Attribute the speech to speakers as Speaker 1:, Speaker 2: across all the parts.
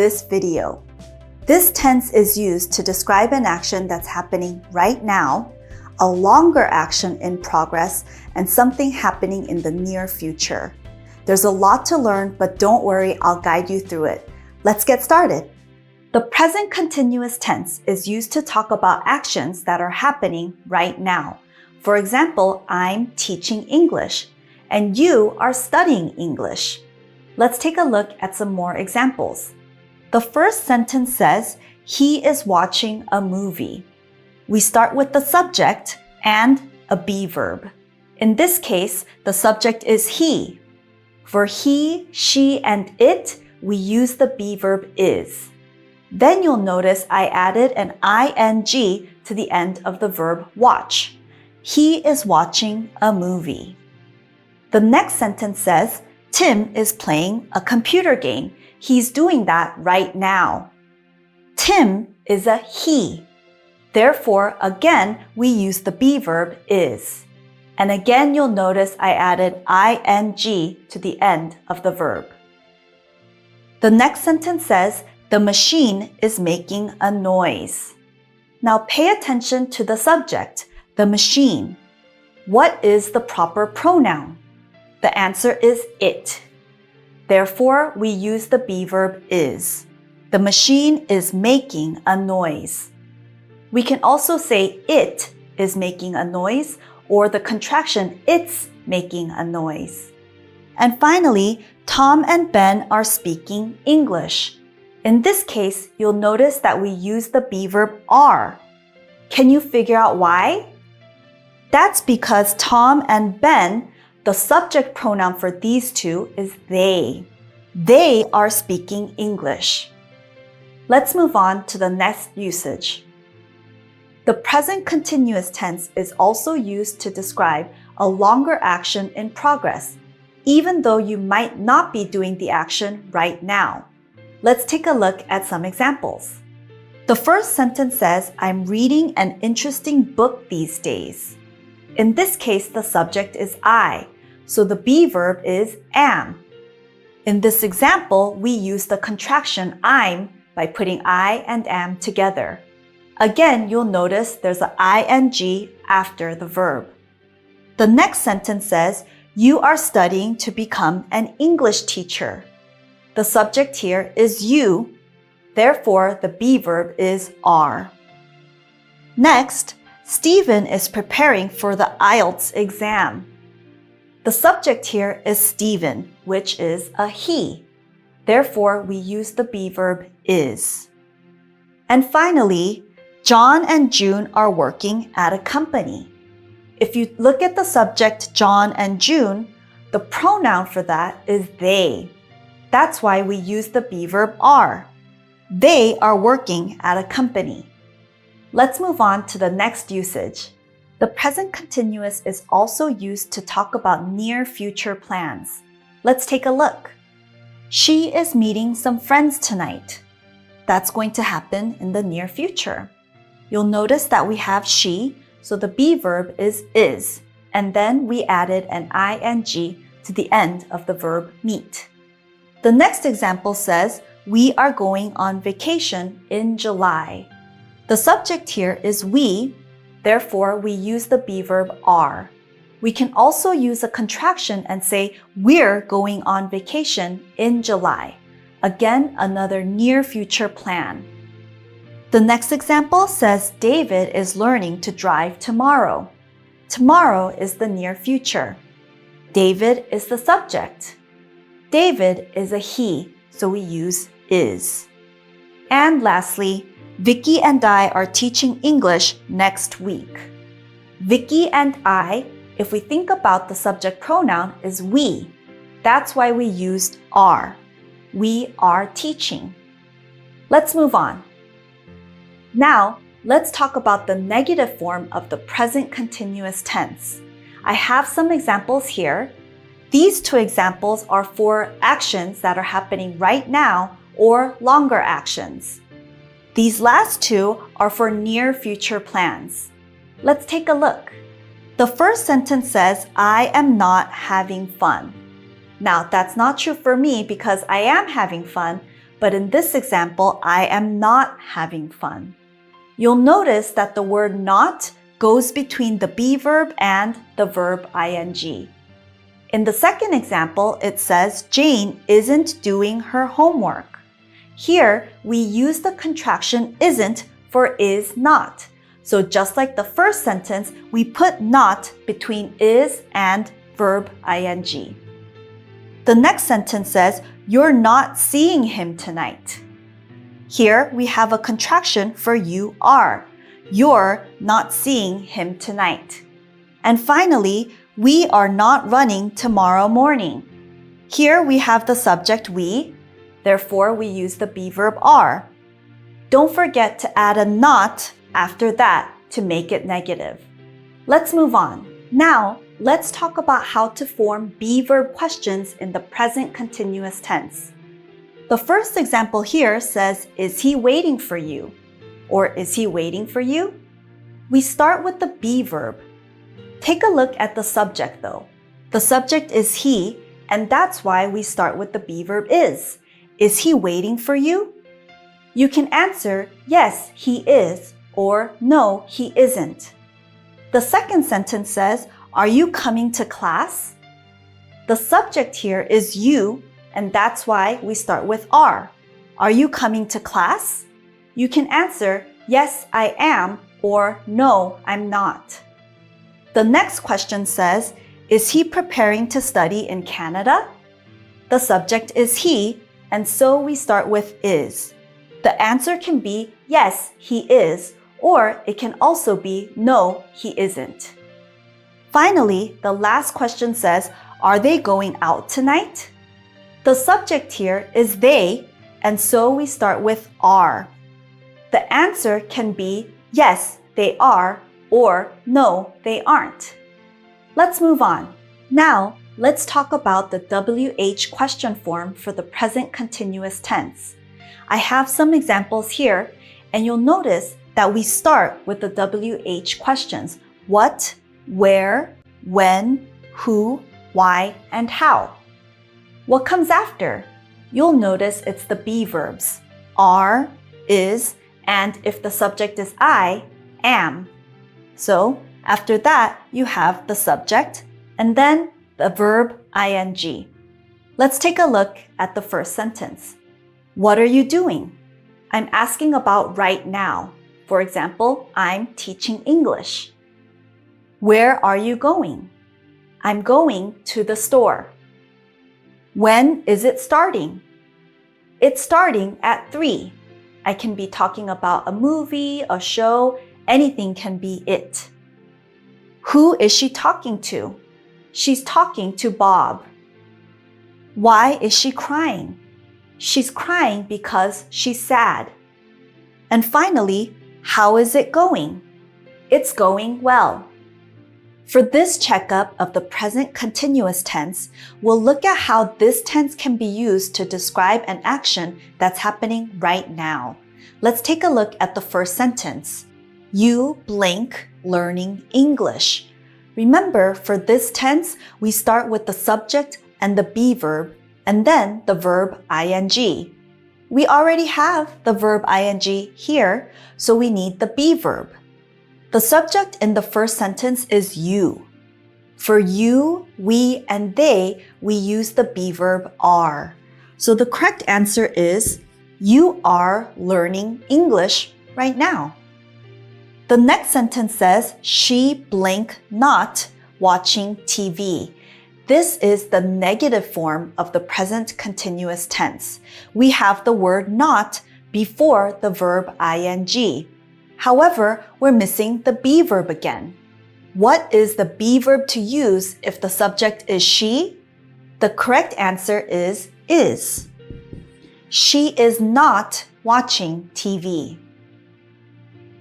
Speaker 1: this video. This tense is used to describe an action that's happening right now, a longer action in progress, and something happening in the near future. There's a lot to learn, but don't worry, I'll guide you through it. Let's get started. The present continuous tense is used to talk about actions that are happening right now. For example, I'm teaching English, and you are studying English. Let's take a look at some more examples. The first sentence says, he is watching a movie. We start with the subject and a be verb. In this case, the subject is he. For he, she, and it, we use the be verb is. Then you'll notice I added an ing to the end of the verb watch. He is watching a movie. The next sentence says, Tim is playing a computer game. He's doing that right now. Tim is a he. Therefore, again, we use the be verb is. And again, you'll notice I added ing to the end of the verb. The next sentence says, the machine is making a noise. Now pay attention to the subject, the machine. What is the proper pronoun? The answer is it. Therefore, we use the be verb is. The machine is making a noise. We can also say it is making a noise or the contraction it's making a noise. And finally, Tom and Ben are speaking English. In this case, you'll notice that we use the be verb are. Can you figure out why? That's because Tom and Ben, the subject pronoun for these two is they. They are speaking English. Let's move on to the next usage. The present continuous tense is also used to describe a longer action in progress, even though you might not be doing the action right now. Let's take a look at some examples. The first sentence says, I'm reading an interesting book these days. In this case, the subject is I, so the be verb is am. In this example, we use the contraction I'm by putting I and am together. Again, you'll notice there's an ing after the verb. The next sentence says, you are studying to become an English teacher. The subject here is you, therefore the be verb is are. Next, Stephen is preparing for the IELTS exam. The subject here is Stephen, which is a he. Therefore, we use the be verb is. And finally, John and June are working at a company. If you look at the subject John and June, the pronoun for that is they. That's why we use the be verb are. They are working at a company. Let's move on to the next usage. The present continuous is also used to talk about near future plans. Let's take a look. She is meeting some friends tonight. That's going to happen in the near future. You'll notice that we have she, so the be verb is, and then we added an ing to the end of the verb meet. The next example says, we are going on vacation in July. The subject here is we, therefore we use the be verb are. We can also use a contraction and say, we're going on vacation in July. Again, another near future plan. The next example says, David is learning to drive tomorrow. Tomorrow is the near future. David is the subject. David is a he, so we use is. And lastly, Vicky and I are teaching English next week. Vicky and I, if we think about the subject pronoun, is we. That's why we used are. We are teaching. Let's move on. Now, let's talk about the negative form of the present continuous tense. I have some examples here. These two examples are for actions that are happening right now or longer actions. These last two are for near future plans. Let's take a look. The first sentence says, I am not having fun. Now, that's not true for me because I am having fun, but in this example, I am not having fun. You'll notice that the word not goes between the be verb and the verb ing. In the second example, it says Jane isn't doing her homework. Here, we use the contraction isn't for is not. So just like the first sentence, we put not between is and verb ing. The next sentence says, you're not seeing him tonight. Here, we have a contraction for you are. You're not seeing him tonight. And finally, we are not running tomorrow morning. Here we have the subject we, therefore we use the be verb are. Don't forget to add a not after that to make it negative. Let's move on. Now, let's talk about how to form be verb questions in the present continuous tense. The first example here says, is he waiting for you? Or is he waiting for you? We start with the be verb. Take a look at the subject though. The subject is he, and that's why we start with the be verb is. Is he waiting for you? You can answer, yes, he is, or no, he isn't. The second sentence says, are you coming to class? The subject here is you, and that's why we start with are. Are you coming to class? You can answer, yes, I am, or no, I'm not. The next question says, is he preparing to study in Canada? The subject is he, and so we start with is. The answer can be, yes, he is, or it can also be, no, he isn't. Finally, the last question says, are they going out tonight? The subject here is they, and so we start with are. The answer can be, yes, they are, or no, they aren't. Let's move on. Now, let's talk about the WH question form for the present continuous tense. I have some examples here, and you'll notice that we start with the WH questions: what, where, when, who, why, and how. What comes after? You'll notice it's the be verbs, are, is, and if the subject is I, am. So after that, you have the subject and then the verb ing. Let's take a look at the first sentence. What are you doing? I'm asking about right now. For example, I'm teaching English. Where are you going? I'm going to the store. When is it starting? It's starting at 3. I can be talking about a movie, a show, anything can be it. Who is she talking to? She's talking to Bob. Why is she crying? She's crying because she's sad. And finally, how is it going? It's going well. For this checkup of the present continuous tense, we'll look at how this tense can be used to describe an action that's happening right now. Let's take a look at the first sentence. You blank learning English. Remember, for this tense, we start with the subject and the be verb, and then the verb ing. We already have the verb ing here, so we need the be verb. The subject in the first sentence is you. For you, we, and they, we use the be verb are. So the correct answer is, you are learning English right now. The next sentence says, she blank not watching TV. This is the negative form of the present continuous tense. We have the word not before the verb ing. However, we're missing the be verb again. What is the be verb to use if the subject is she? The correct answer is. She is not watching TV.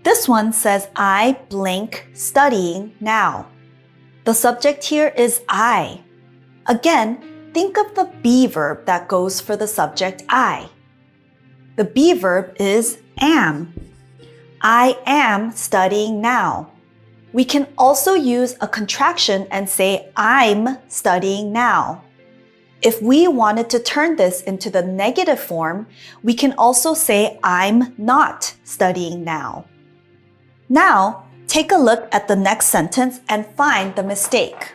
Speaker 1: This one says, I blank studying now. The subject here is I. Again, think of the be verb that goes for the subject I. The be verb is am. I am studying now. We can also use a contraction and say, I'm studying now. If we wanted to turn this into the negative form, we can also say I'm not studying now. Now, take a look at the next sentence and find the mistake.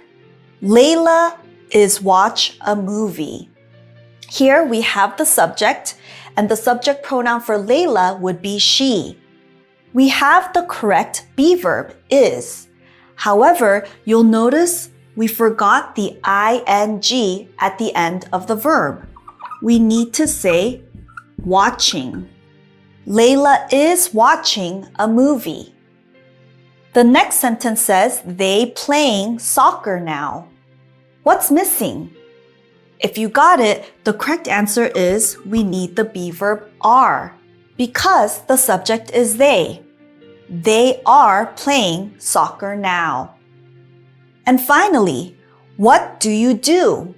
Speaker 1: Layla is watch a movie. Here we have the subject, and the subject pronoun for Layla would be she. We have the correct be verb, is. However, you'll notice we forgot the ing at the end of the verb. We need to say watching. Layla is watching a movie. The next sentence says they playing soccer now. What's missing? If you got it, the correct answer is we need the be verb are because the subject is they. They are playing soccer now. And finally, what do you do?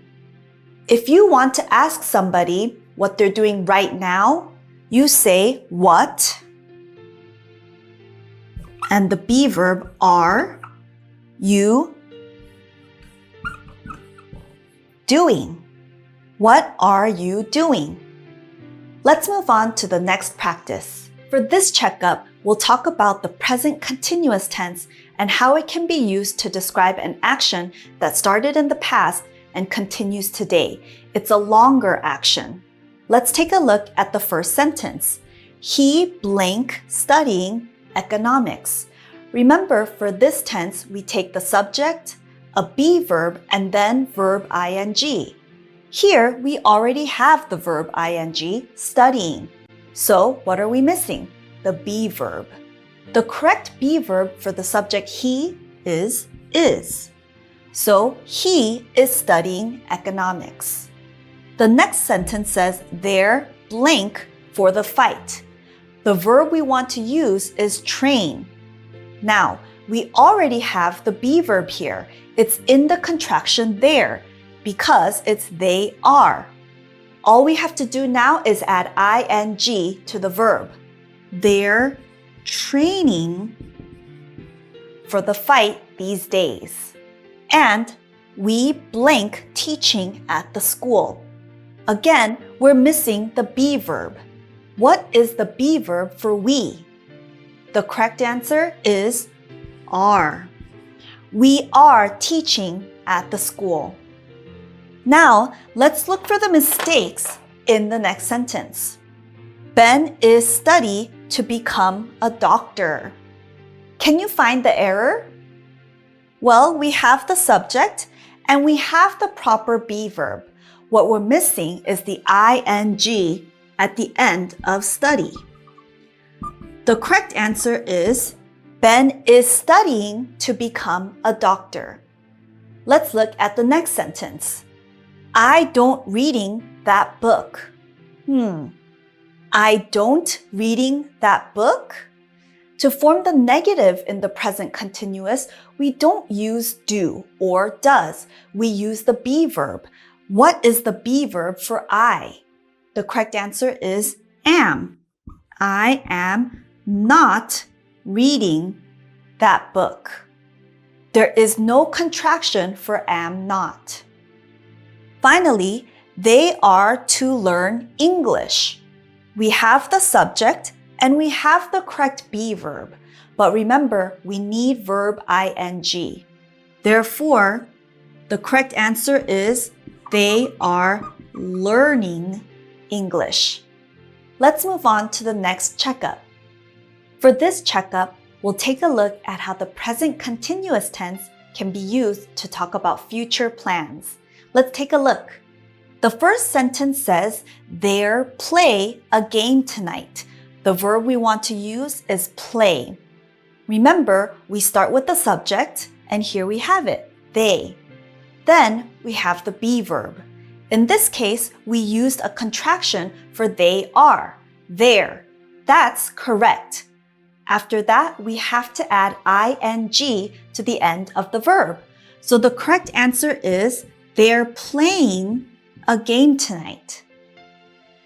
Speaker 1: If you want to ask somebody what they're doing right now, you say what, and the be verb are you doing. What are you doing? Let's move on to the next practice. For this checkup, we'll talk about the present continuous tense and how it can be used to describe an action that started in the past and continues today. It's a longer action. Let's take a look at the first sentence. He blank studying economics. Remember, for this tense, we take the subject, a be verb, and then verb ing. Here, we already have the verb ing, studying. So, what are we missing? The be verb. The correct be verb for the subject he is. So, he is studying economics. The next sentence says they're blank for the fight. The verb we want to use is train. Now, we already have the be verb here. It's in the contraction there because it's they are. All we have to do now is add ing to the verb. They're training for the fight these days. And we blank teaching at the school. Again, we're missing the be verb. What is the be verb for we? The correct answer is are. We are teaching at the school. Now, let's look for the mistakes in the next sentence. Ben is studying to become a doctor. Can you find the error? Well, we have the subject and we have the proper be verb. What we're missing is the ing at the end of study. The correct answer is Ben is studying to become a doctor. Let's look at the next sentence. I don't reading that book. I don't reading that book? To form the negative in the present continuous, we don't use do or does. We use the be verb. What is the be verb for I? The correct answer is am. I am not reading that book. There is no contraction for am not. Finally, they are to learn English. We have the subject and we have the correct be verb, but remember, we need verb ing. Therefore, the correct answer is they are learning English. Let's move on to the next checkup. For this checkup, we'll take a look at how the present continuous tense can be used to talk about future plans. Let's take a look. The first sentence says, they're play a game tonight. The verb we want to use is play. Remember, we start with the subject, and here we have it, they. Then we have the be verb. In this case, we used a contraction for they are, there. That's correct. After that, we have to add ing to the end of the verb. So the correct answer is, they're playing a game tonight.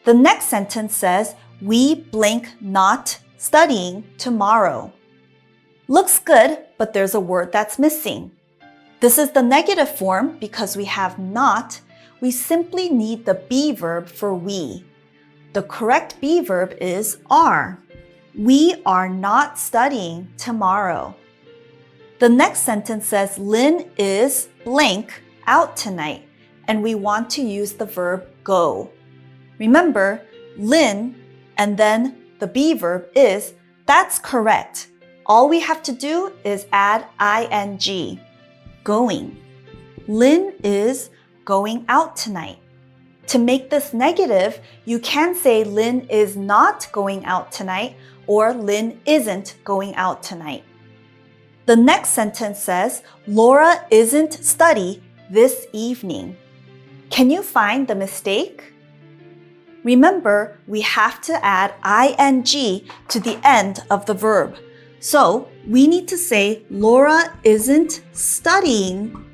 Speaker 1: The next sentence says, we blank not studying tomorrow. Looks good, but there's a word that's missing. This is the negative form because we have not. we simply need the be verb for we. The correct be verb is are. We are not studying tomorrow. The next sentence says Lynn is blank out tonight, and we want to use the verb go. Remember, Lynn and then the be verb is, that's correct. All we have to do is add ing, going. Lynn is going out tonight. To make this negative, you can say Lynn is not going out tonight or Lynn isn't going out tonight. The next sentence says, Laura isn't study this evening. Can you find the mistake? Remember, we have to add ing to the end of the verb. So we need to say Laura isn't studying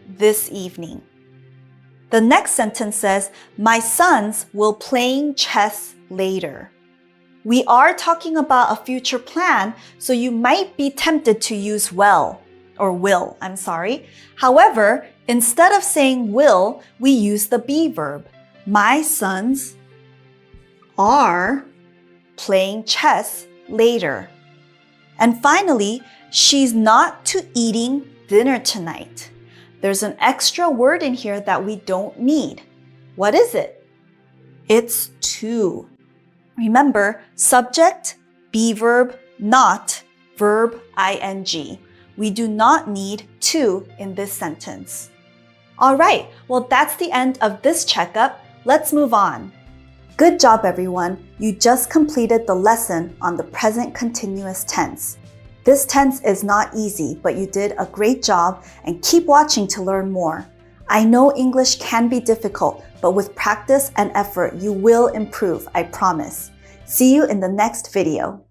Speaker 1: this evening. The next sentence says, my sons will playing chess later. We are talking about a future plan, so you might be tempted to use will. However, instead of saying will, we use the be verb. My sons are playing chess later. And finally, she's not to eating dinner tonight. There's an extra word in here that we don't need. What is it? It's to. Remember, subject, be verb, not, verb, ing. We do not need to in this sentence. All right, well, that's the end of this checkup. Let's move on. Good job, everyone. You just completed the lesson on the present continuous tense. This tense is not easy, but you did a great job and keep watching to learn more. I know English can be difficult, but with practice and effort, you will improve, I promise. See you in the next video.